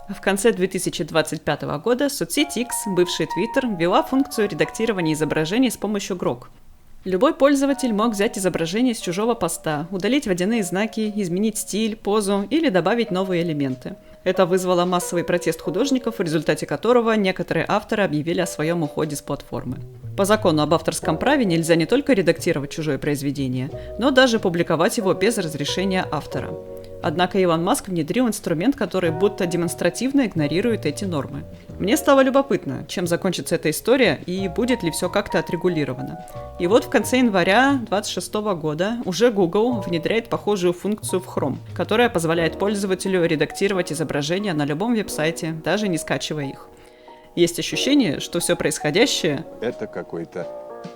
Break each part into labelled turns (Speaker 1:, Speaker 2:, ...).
Speaker 1: В конце 2025 года соцсеть X, бывший Twitter, ввела функцию редактирования изображений с помощью Grok. Любой пользователь мог взять изображение с чужого поста, удалить водяные знаки, изменить стиль, позу или добавить новые элементы. Это вызвало массовый протест художников, в результате которого некоторые авторы объявили о своем уходе с платформы. По закону об авторском праве нельзя не только редактировать чужое произведение, но даже публиковать его без разрешения автора. Однако Илон Маск внедрил инструмент, который будто демонстративно игнорирует эти нормы. Мне стало любопытно, чем закончится эта история и будет ли все как-то отрегулировано. И вот в конце января 2026 года уже Google внедряет похожую функцию в Chrome, которая позволяет пользователю редактировать изображения на любом веб-сайте, даже не скачивая их. Есть ощущение, что все происходящее —
Speaker 2: это какой-то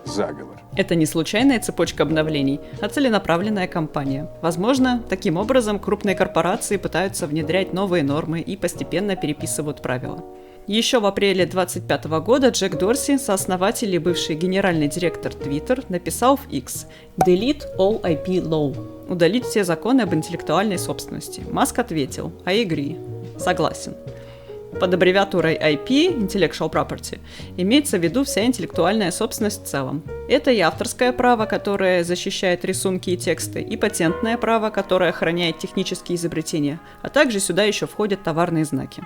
Speaker 2: заговор.
Speaker 1: Это не случайная цепочка обновлений, а целенаправленная кампания. Возможно, таким образом крупные корпорации пытаются внедрять новые нормы и постепенно переписывают правила. Еще в апреле 2025 года Джек Дорси, сооснователь и бывший генеральный директор Twitter, написал в X «Delete all IP law» – удалить все законы об интеллектуальной собственности. Маск ответил «I agree» – согласен. Под аббревиатурой IP, Intellectual Property, имеется в виду вся интеллектуальная собственность в целом. Это и авторское право, которое защищает рисунки и тексты, и патентное право, которое охраняет технические изобретения, а также сюда еще входят товарные знаки.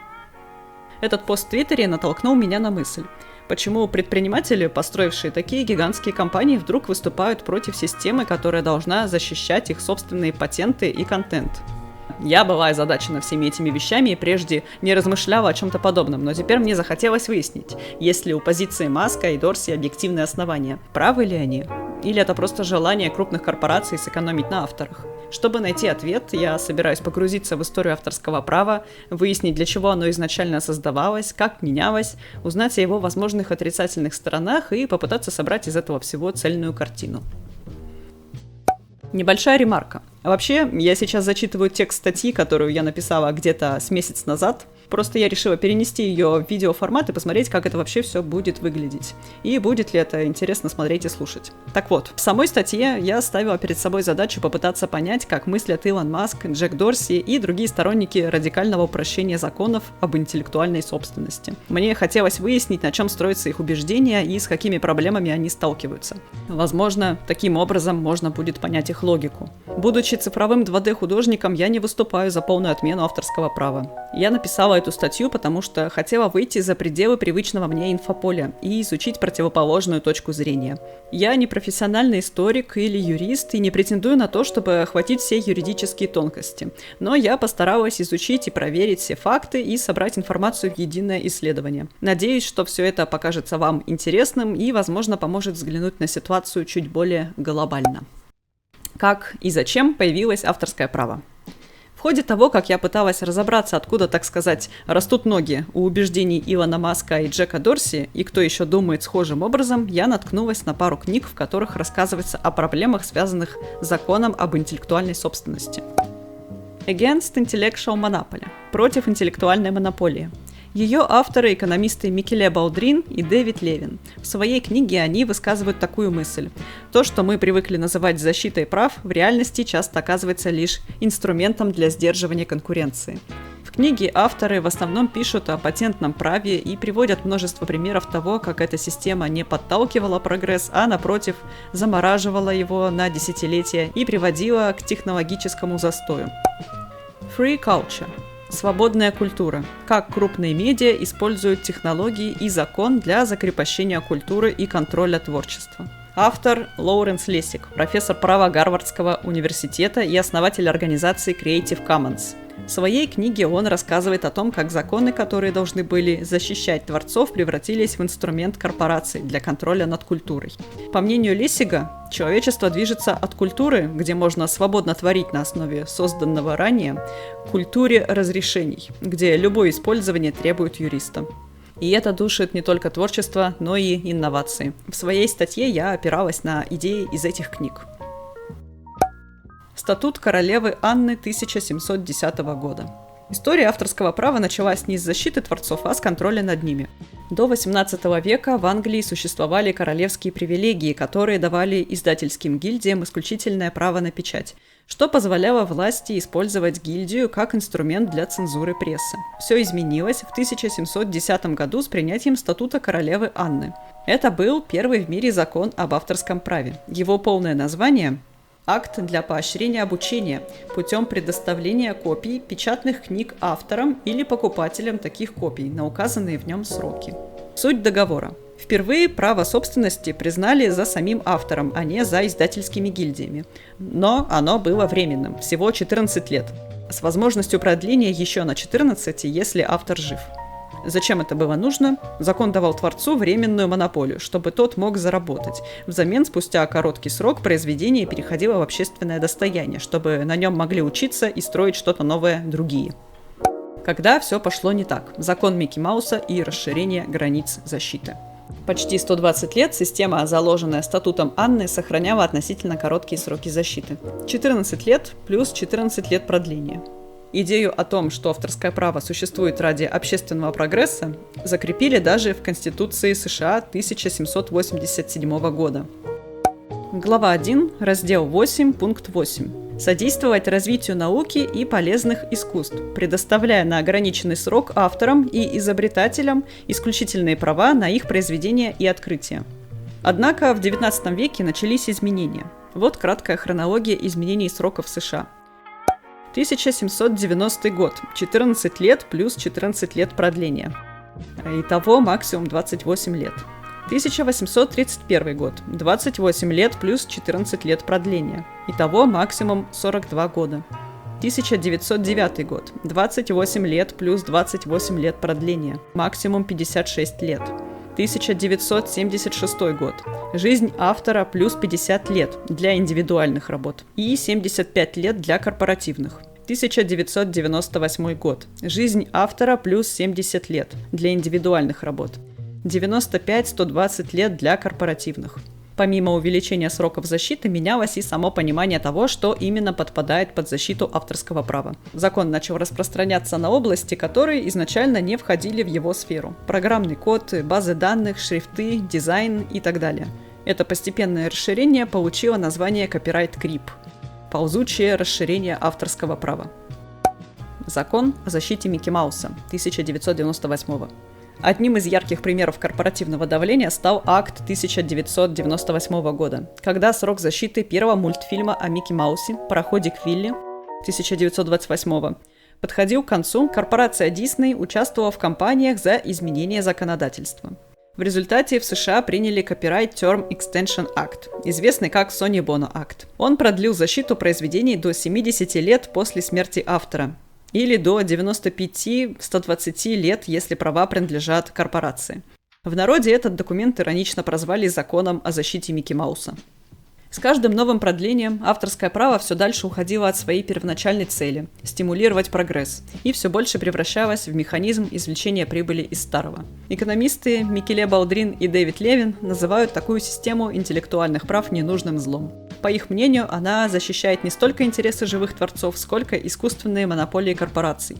Speaker 1: Этот пост в Твиттере натолкнул меня на мысль, почему предприниматели, построившие такие гигантские компании, вдруг выступают против системы, которая должна защищать их собственные патенты и контент. Я была озадачена всеми этими вещами и прежде не размышляла о чем-то подобном, но теперь мне захотелось выяснить, есть ли у позиции Маска и Дорси объективные основания, правы ли они, или это просто желание крупных корпораций сэкономить на авторах. Чтобы найти ответ, я собираюсь погрузиться в историю авторского права, выяснить, для чего оно изначально создавалось, как менялось, узнать о его возможных отрицательных сторонах и попытаться собрать из этого всего цельную картину. Небольшая ремарка. Вообще, я сейчас зачитываю текст статьи, которую я написала где-то с месяц назад. Просто я решила перенести ее в видеоформат и посмотреть, как это вообще все будет выглядеть. И будет ли это интересно смотреть и слушать. Так вот, в самой статье я ставила перед собой задачу попытаться понять, как мыслят Илон Маск, Джек Дорси и другие сторонники радикального упрощения законов об интеллектуальной собственности. Мне хотелось выяснить, на чем строятся их убеждения и с какими проблемами они сталкиваются. Возможно, таким образом можно будет понять их логику. Будучи цифровым 2D-художником, я не выступаю за полную отмену авторского права. Я написала эту статью, потому что хотела выйти за пределы привычного мне инфополя и изучить противоположную точку зрения. Я не профессиональный историк или юрист и не претендую на то, чтобы охватить все юридические тонкости, но я постаралась изучить и проверить все факты и собрать информацию в единое исследование. Надеюсь, что все это покажется вам интересным и, возможно, поможет взглянуть на ситуацию чуть более глобально. Как и зачем появилось авторское право? В ходе того, как я пыталась разобраться, откуда, так сказать, растут ноги у убеждений Илона Маска и Джека Дорси, и кто еще думает схожим образом, я наткнулась на пару книг, в которых рассказывается о проблемах, связанных с законом об интеллектуальной собственности. Against Intellectual Monopoly – против интеллектуальной монополии. Ее авторы – экономисты Микеле Балдрин и Дэвид Левин. В своей книге они высказывают такую мысль. То, что мы привыкли называть защитой прав, в реальности часто оказывается лишь инструментом для сдерживания конкуренции. В книге авторы в основном пишут о патентном праве и приводят множество примеров того, как эта система не подталкивала прогресс, а, напротив, замораживала его на десятилетия и приводила к технологическому застою. Free culture. Свободная культура. Как крупные медиа используют технологии и закон для закрепощения культуры и контроля творчества. Автор Лоуренс Лессиг, профессор права Гарвардского университета и основатель организации Creative Commons. В своей книге он рассказывает о том, как законы, которые должны были защищать творцов, превратились в инструмент корпораций для контроля над культурой. По мнению Лессига, человечество движется от культуры, где можно свободно творить на основе созданного ранее, к культуре разрешений, где любое использование требует юриста. И это душит не только творчество, но и инновации. В своей статье я опиралась на идеи из этих книг. Статут королевы Анны 1710 года. История авторского права началась не с защиты творцов, а с контроля над ними. До XVIII века в Англии существовали королевские привилегии, которые давали издательским гильдиям исключительное право на печать, что позволяло власти использовать гильдию как инструмент для цензуры прессы. Все изменилось в 1710 году с принятием статута королевы Анны. Это был первый в мире закон об авторском праве. Его полное название – Акт для поощрения обучения путем предоставления копий печатных книг авторам или покупателям таких копий на указанные в нем сроки. Суть договора. Впервые право собственности признали за самим автором, а не за издательскими гильдиями. Но оно было временным, всего 14 лет, с возможностью продления еще на 14, если автор жив. Зачем это было нужно? Закон давал творцу временную монополию, чтобы тот мог заработать. Взамен, спустя короткий срок, произведение переходило в общественное достояние, чтобы на нем могли учиться и строить что-то новое другие. Когда все пошло не так? Закон Микки Мауса и расширение границ защиты. Почти 120 лет система, заложенная статутом Анны, сохраняла относительно короткие сроки защиты. 14 лет плюс 14 лет продления. Идею о том, что авторское право существует ради общественного прогресса, закрепили даже в Конституции США 1787 года. Глава 1, раздел 8, пункт 8. Содействовать развитию науки и полезных искусств, предоставляя на ограниченный срок авторам и изобретателям исключительные права на их произведения и открытия. Однако в XIX веке начались изменения. Вот краткая хронология изменений сроков в США. 1790 год, 14 лет плюс 14 лет продления. Итого максимум 28 лет. 1831 год, 28 лет плюс 14 лет продления. Итого максимум 42 года. 1909 год, 28 лет плюс 28 лет продления. Максимум 56 лет. 1976 год. Жизнь автора плюс 50 лет для индивидуальных работ и 75 лет для корпоративных. 1998 год. Жизнь автора плюс 70 лет для индивидуальных работ. 95-120 лет для корпоративных. Помимо увеличения сроков защиты, менялось и само понимание того, что именно подпадает под защиту авторского права. Закон начал распространяться на области, которые изначально не входили в его сферу. Программный код, базы данных, шрифты, дизайн и так далее. Это постепенное расширение получило название Copyright Creep – ползучее расширение авторского права. Закон о защите Микки Мауса 1998. Одним из ярких примеров корпоративного давления стал акт 1998 года, когда срок защиты первого мультфильма о Микки Маусе «Пароходик Вилли» 1928 подходил к концу. Корпорация Disney участвовала в кампаниях за изменение законодательства. В результате в США приняли Copyright Term Extension Act, известный как Sonny Bono Act. Он продлил защиту произведений до 70 лет после смерти автора, или до 95-120 лет, если права принадлежат корпорации. В народе этот документ иронично прозвали законом о защите Микки Мауса. С каждым новым продлением авторское право все дальше уходило от своей первоначальной цели – стимулировать прогресс, и все больше превращалось в механизм извлечения прибыли из старого. Экономисты Микеле Балдрин и Дэвид Левин называют такую систему интеллектуальных прав ненужным злом. По их мнению, она защищает не столько интересы живых творцов, сколько искусственные монополии корпораций.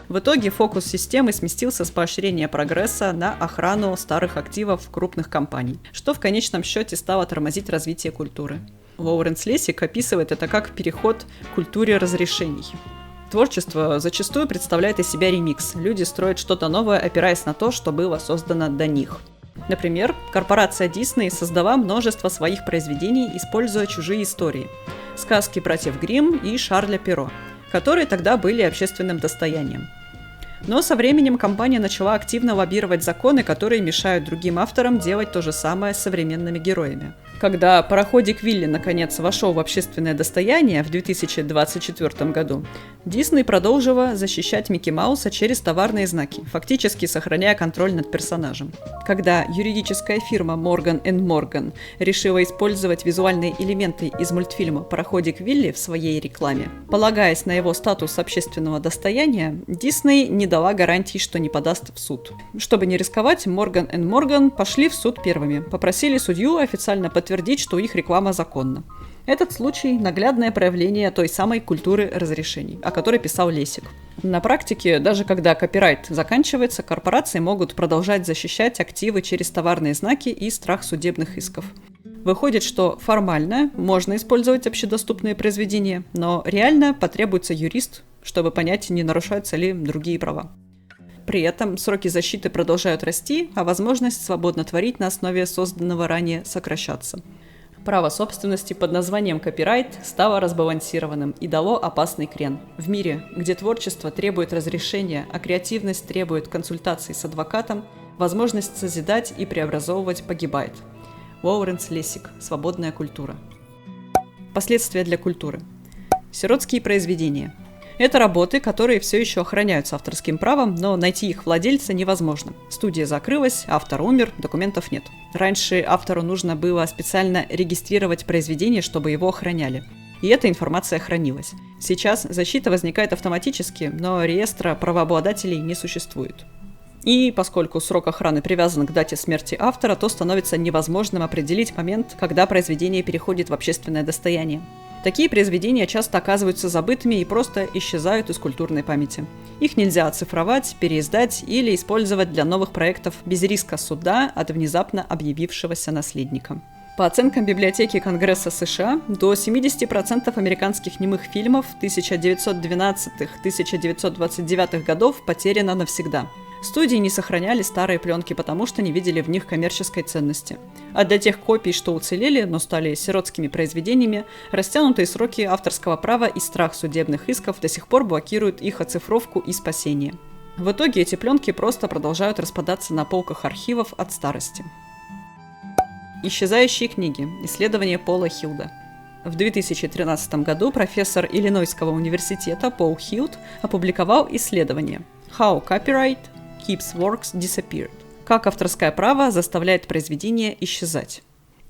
Speaker 1: В итоге фокус системы сместился с поощрения прогресса на охрану старых активов крупных компаний, что в конечном счете стало тормозить развитие культуры. Лоуренс Лессиг описывает это как переход к культуре разрешений. Творчество зачастую представляет из себя ремикс. Люди строят что-то новое, опираясь на то, что было создано до них. Например, корпорация Disney создала множество своих произведений, используя чужие истории. Сказки братьев Гримм и Шарля Перро, которые тогда были общественным достоянием. Но со временем компания начала активно лоббировать законы, которые мешают другим авторам делать то же самое с современными героями. Когда «Пароходик Вилли» наконец вошел в общественное достояние в 2024 году, Disney продолжила защищать Микки Мауса через товарные знаки, фактически сохраняя контроль над персонажем. Когда юридическая фирма Morgan & Morgan решила использовать визуальные элементы из мультфильма «Пароходик Вилли» в своей рекламе, полагаясь на его статус общественного достояния, Disney не дала гарантий, что не подаст в суд. Чтобы не рисковать, Morgan & Morgan пошли в суд первыми, попросили судью официально подтвердить, что их реклама законна. Этот случай – наглядное проявление той самой культуры разрешений, о которой писал Лессиг. На практике, даже когда копирайт заканчивается, корпорации могут продолжать защищать активы через товарные знаки и страх судебных исков. Выходит, что формально можно использовать общедоступные произведения, но реально потребуется юрист, чтобы понять, не нарушаются ли другие права. При этом сроки защиты продолжают расти, а возможность свободно творить на основе созданного ранее сокращаться. Право собственности под названием копирайт стало разбалансированным и дало опасный крен. В мире, где творчество требует разрешения, а креативность требует консультаций с адвокатом, возможность созидать и преобразовывать погибает. Лоуренс Лессиг. Свободная культура. Последствия для культуры. Сиротские произведения. Это работы, которые все еще охраняются авторским правом, но найти их владельца невозможно. Студия закрылась, автор умер, документов нет. Раньше автору нужно было специально регистрировать произведение, чтобы его охраняли. И эта информация хранилась. Сейчас защита возникает автоматически, но реестра правообладателей не существует. И поскольку срок охраны привязан к дате смерти автора, то становится невозможным определить момент, когда произведение переходит в общественное достояние. Такие произведения часто оказываются забытыми и просто исчезают из культурной памяти. Их нельзя оцифровать, переиздать или использовать для новых проектов без риска суда от внезапно объявившегося наследника. По оценкам Библиотеки Конгресса США, до 70% американских немых фильмов 1912-1929 годов потеряно навсегда. Студии не сохраняли старые пленки, потому что не видели в них коммерческой ценности. А для тех копий, что уцелели, но стали сиротскими произведениями, растянутые сроки авторского права и страх судебных исков до сих пор блокируют их оцифровку и спасение. В итоге эти пленки просто продолжают распадаться на полках архивов от старости. Исчезающие книги. Исследование Пола Хилда. В 2013 году профессор Иллинойского университета Пол Хилд опубликовал исследование «How Copyright Keeps Works Disappeared», как авторское право заставляет произведения исчезать,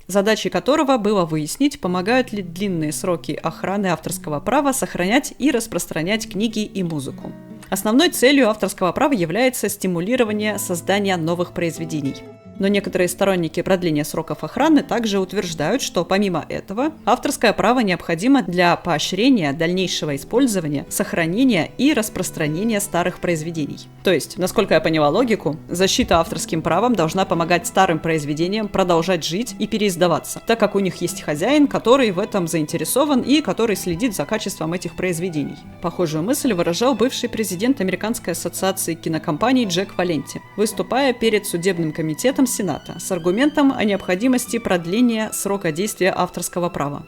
Speaker 1: задачей которого было выяснить, помогают ли длинные сроки охраны авторского права сохранять и распространять книги и музыку. Основной целью авторского права является стимулирование создания новых произведений. Но некоторые сторонники продления сроков охраны также утверждают, что помимо этого авторское право необходимо для поощрения дальнейшего использования, сохранения и распространения старых произведений. То есть, насколько я поняла логику, защита авторским правом должна помогать старым произведениям продолжать жить и переиздаваться, так как у них есть хозяин, который в этом заинтересован и который следит за качеством этих произведений. Похожую мысль выражал бывший президент Американской ассоциации кинокомпаний Джек Валенти, выступая перед судебным комитетом Сената с аргументом о необходимости продления срока действия авторского права.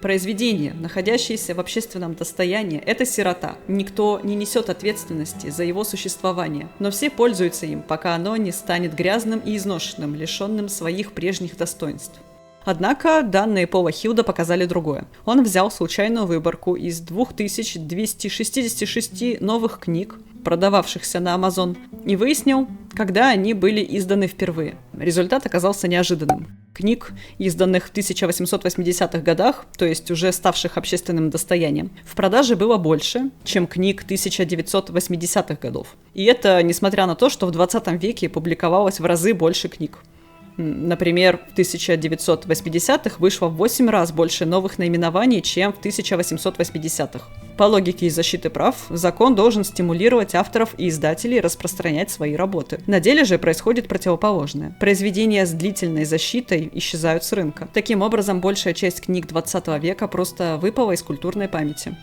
Speaker 1: Произведение, находящееся в общественном достоянии, это сирота. Никто не несет ответственности за его существование, но все пользуются им, пока оно не станет грязным и изношенным, лишенным своих прежних достоинств. Однако данные Пола Хилда показали другое. Он взял случайную выборку из 2266 новых книг, продававшихся на Amazon, и выяснил, когда они были изданы впервые. Результат оказался неожиданным. Книг, изданных в 1880-х годах, то есть уже ставших общественным достоянием, в продаже было больше, чем книг 1980-х годов. И это несмотря на то, что в 20 веке публиковалось в разы больше книг. Например, в 1980-х вышло в 8 раз больше новых наименований, чем в 1880-х. По логике защиты прав, закон должен стимулировать авторов и издателей распространять свои работы. На деле же происходит противоположное. Произведения с длительной защитой исчезают с рынка. Таким образом, большая часть книг 20 века просто выпала из культурной памяти.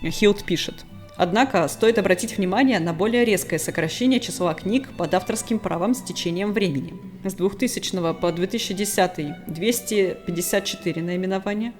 Speaker 1: Хилд пишет. Однако стоит обратить внимание на более резкое сокращение числа книг под авторским правом с течением времени. С 2000 по 2010 – 254 наименования,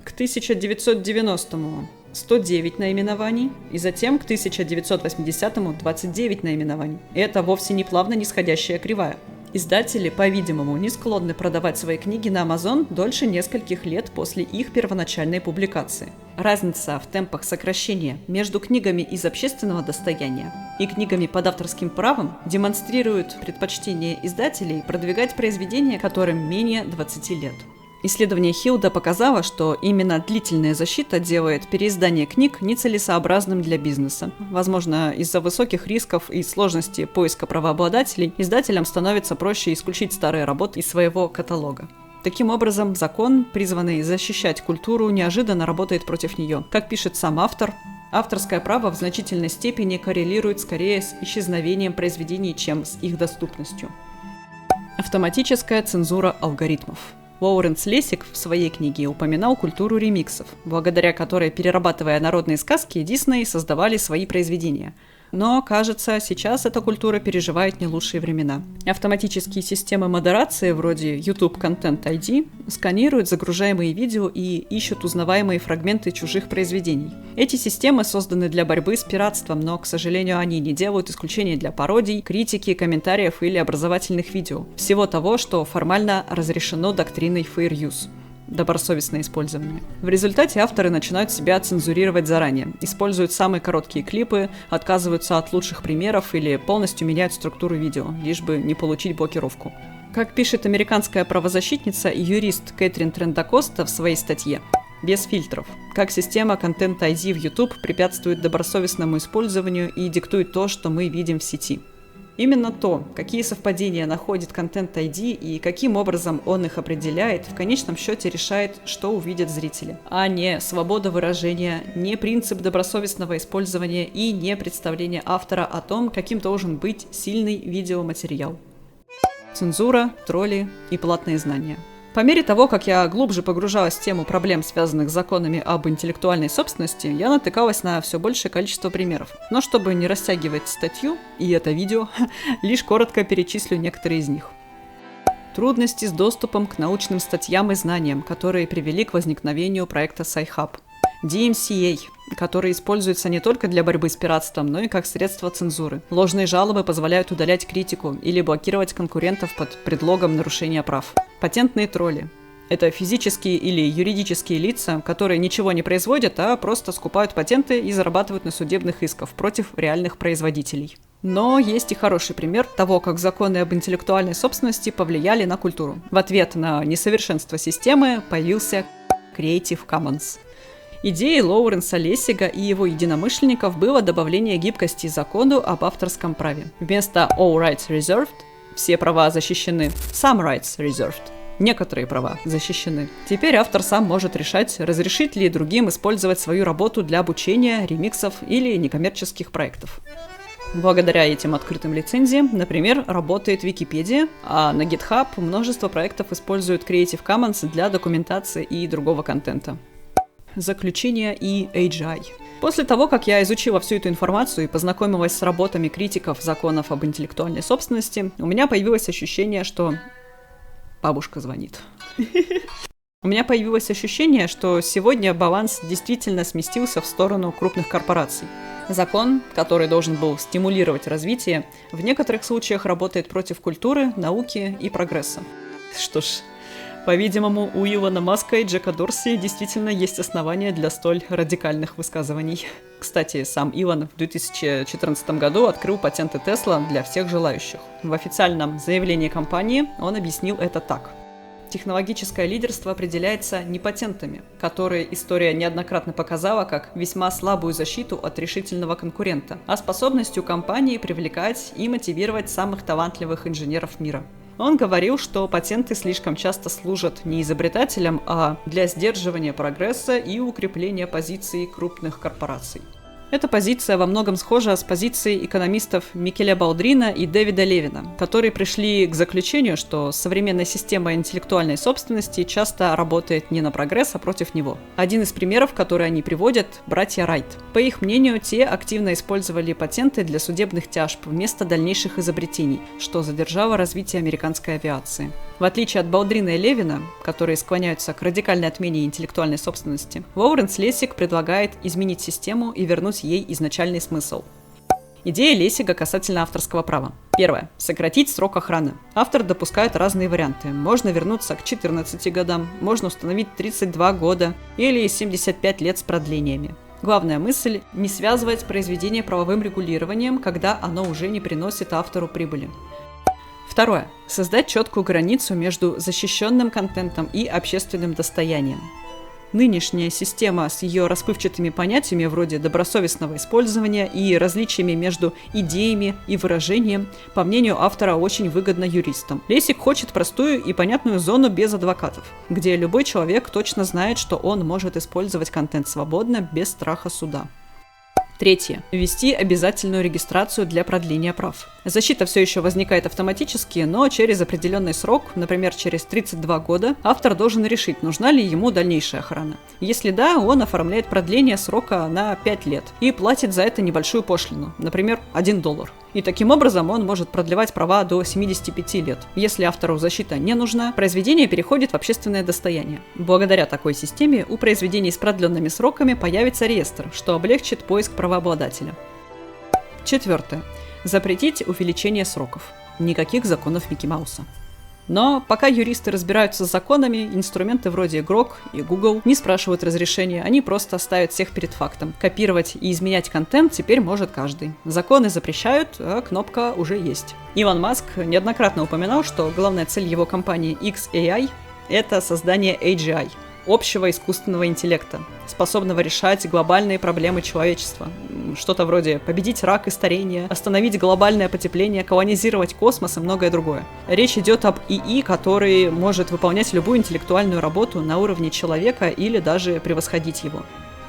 Speaker 1: к 1990 – 109 наименований, и затем к 1980 – 29 наименований. И это вовсе не плавно нисходящая кривая. Издатели, по-видимому, не склонны продавать свои книги на Amazon дольше нескольких лет после их первоначальной публикации. Разница в темпах сокращения между книгами из общественного достояния и книгами под авторским правом демонстрирует предпочтение издателей продвигать произведения, которым менее 20 лет. Исследование Хилда показало, что именно длительная защита делает переиздание книг нецелесообразным для бизнеса. Возможно, из-за высоких рисков и сложности поиска правообладателей издателям становится проще исключить старые работы из своего каталога. Таким образом, закон, призванный защищать культуру, неожиданно работает против нее. Как пишет сам автор, авторское право в значительной степени коррелирует скорее с исчезновением произведений, чем с их доступностью. Автоматическая цензура алгоритмов. Лоуренс Лессиг в своей книге упоминал культуру ремиксов, благодаря которой, перерабатывая народные сказки, Дисней создавали свои произведения. Но, кажется, сейчас эта культура переживает не лучшие времена. Автоматические системы модерации, вроде YouTube Content ID, сканируют загружаемые видео и ищут узнаваемые фрагменты чужих произведений. Эти системы созданы для борьбы с пиратством, но, к сожалению, они не делают исключений для пародий, критики, комментариев или образовательных видео. Всего того, что формально разрешено доктриной Fair Use. Добросовестное использование. В результате авторы начинают себя цензурировать заранее, используют самые короткие клипы, отказываются от лучших примеров или полностью меняют структуру видео, лишь бы не получить блокировку. Как пишет американская правозащитница и юрист Кэтрин Трентакоста в своей статье «Без фильтров. Как система Content ID в YouTube препятствует добросовестному использованию и диктует то, что мы видим в сети». Именно то, какие совпадения находит Content ID и каким образом он их определяет, в конечном счете решает, что увидят зрители, а не свобода выражения, не принцип добросовестного использования и не представление автора о том, каким должен быть сильный видеоматериал. Цензура, тролли и платные знания. По мере того, как я глубже погружалась в тему проблем, связанных с законами об интеллектуальной собственности, я натыкалась на все большее количество примеров. Но чтобы не растягивать статью и это видео, лишь коротко перечислю некоторые из них. Трудности с доступом к научным статьям и знаниям, которые привели к возникновению проекта Sci-Hub. DMCA, который используется не только для борьбы с пиратством, но и как средство цензуры. Ложные жалобы позволяют удалять критику или блокировать конкурентов под предлогом нарушения прав. Патентные тролли. Это физические или юридические лица, которые ничего не производят, а просто скупают патенты и зарабатывают на судебных исках против реальных производителей. Но есть и хороший пример того, как законы об интеллектуальной собственности повлияли на культуру. В ответ на несовершенство системы появился Creative Commons. Идеей Лоуренса Лессига и его единомышленников было добавление гибкости закону об авторском праве. Вместо all rights reserved – все права защищены, some rights reserved – некоторые права защищены. Теперь автор сам может решать, разрешить ли другим использовать свою работу для обучения, ремиксов или некоммерческих проектов. Благодаря этим открытым лицензиям, например, работает Википедия, а на GitHub множество проектов используют Creative Commons для документации и другого контента. Заключение и AGI. После того, как я изучила всю эту информацию и познакомилась с работами критиков законов об интеллектуальной собственности, у меня появилось ощущение, что... Бабушка звонит. У меня появилось ощущение, что сегодня баланс действительно сместился в сторону крупных корпораций. Закон, который должен был стимулировать развитие, в некоторых случаях работает против культуры, науки и прогресса. Что ж... По-видимому, у Илона Маска и Джека Дорси действительно есть основания для столь радикальных высказываний. Кстати, сам Илон в 2014 году открыл патенты Тесла для всех желающих. В официальном заявлении компании он объяснил это так. Технологическое лидерство определяется не патентами, которые история неоднократно показала как весьма слабую защиту от решительного конкурента, а способностью компании привлекать и мотивировать самых талантливых инженеров мира. Он говорил, что патенты слишком часто служат не изобретателям, а для сдерживания прогресса и укрепления позиций крупных корпораций. Эта позиция во многом схожа с позицией экономистов Микеля Балдрина и Дэвида Левина, которые пришли к заключению, что современная система интеллектуальной собственности часто работает не на прогресс, а против него. Один из примеров, который они приводят, братья Райт. По их мнению, те активно использовали патенты для судебных тяжб вместо дальнейших изобретений, что задержало развитие американской авиации. В отличие от Балдрина и Левина, которые склоняются к радикальной отмене интеллектуальной собственности, Лоуренс Лессиг предлагает изменить систему и вернуть ей изначальный смысл. Идея Лессига касательно авторского права. Первое. Сократить срок охраны. Автор допускает разные варианты. Можно вернуться к 14 годам, можно установить 32 года или 75 лет с продлениями. Главная мысль – не связывать произведение правовым регулированием, когда оно уже не приносит автору прибыли. Второе. Создать четкую границу между защищенным контентом и общественным достоянием. Нынешняя система с ее расплывчатыми понятиями вроде добросовестного использования и различиями между идеями и выражением, по мнению автора, очень выгодна юристам. Лесик хочет простую и понятную зону без адвокатов, где любой человек точно знает, что он может использовать контент свободно, без страха суда. Третье. Ввести обязательную регистрацию для продления прав. Защита все еще возникает автоматически, но через определенный срок, например, через 32 года, автор должен решить, нужна ли ему дальнейшая охрана. Если да, он оформляет продление срока на 5 лет и платит за это небольшую пошлину, например, $1. И таким образом он может продлевать права до 75 лет. Если автору защита не нужна, произведение переходит в общественное достояние. Благодаря такой системе у произведений с продленными сроками появится реестр, что облегчит поиск правообладателя. Четвертое. Запретить увеличение сроков. Никаких законов Микки Мауса. Но пока юристы разбираются с законами, инструменты вроде Grok и Google не спрашивают разрешения, они просто ставят всех перед фактом. Копировать и изменять контент теперь может каждый. Законы запрещают, а кнопка уже есть. Илон Маск неоднократно упоминал, что главная цель его компании XAI – это создание AGI – общего искусственного интеллекта, способного решать глобальные проблемы человечества. Что-то вроде победить рак и старение, остановить глобальное потепление, колонизировать космос и многое другое. Речь идет об ИИ, который может выполнять любую интеллектуальную работу на уровне человека или даже превосходить его.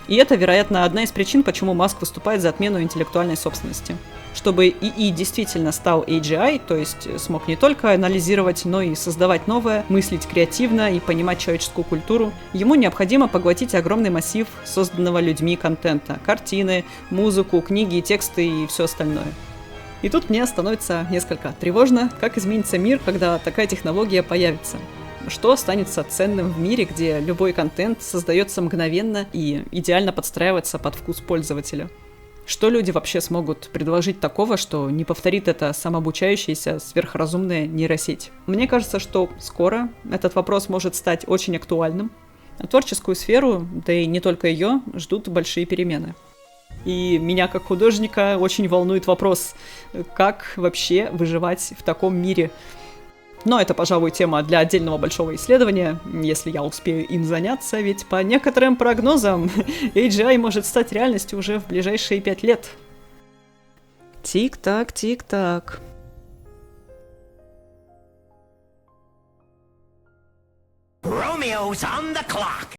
Speaker 1: И это, вероятно, одна из причин, почему Маск выступает за отмену интеллектуальной собственности. Чтобы ИИ действительно стал AGI, то есть смог не только анализировать, но и создавать новое, мыслить креативно и понимать человеческую культуру, ему необходимо поглотить огромный массив созданного людьми контента – картины, музыку, книги, тексты и все остальное. И тут мне становится несколько тревожно, как изменится мир, когда такая технология появится. Что останется ценным в мире, где любой контент создается мгновенно и идеально подстраивается под вкус пользователя? Что люди вообще смогут предложить такого, что не повторит это самообучающаяся сверхразумная нейросеть? Мне кажется, что скоро этот вопрос может стать очень актуальным. А творческую сферу, да и не только ее, ждут большие перемены. И меня как художника очень волнует вопрос, как вообще выживать в таком мире. Но это, пожалуй, тема для отдельного большого исследования, если я успею им заняться, ведь по некоторым прогнозам AGI может стать реальностью уже в ближайшие 5 лет. Тик-так, тик-так.
Speaker 3: Romeo's on the clock.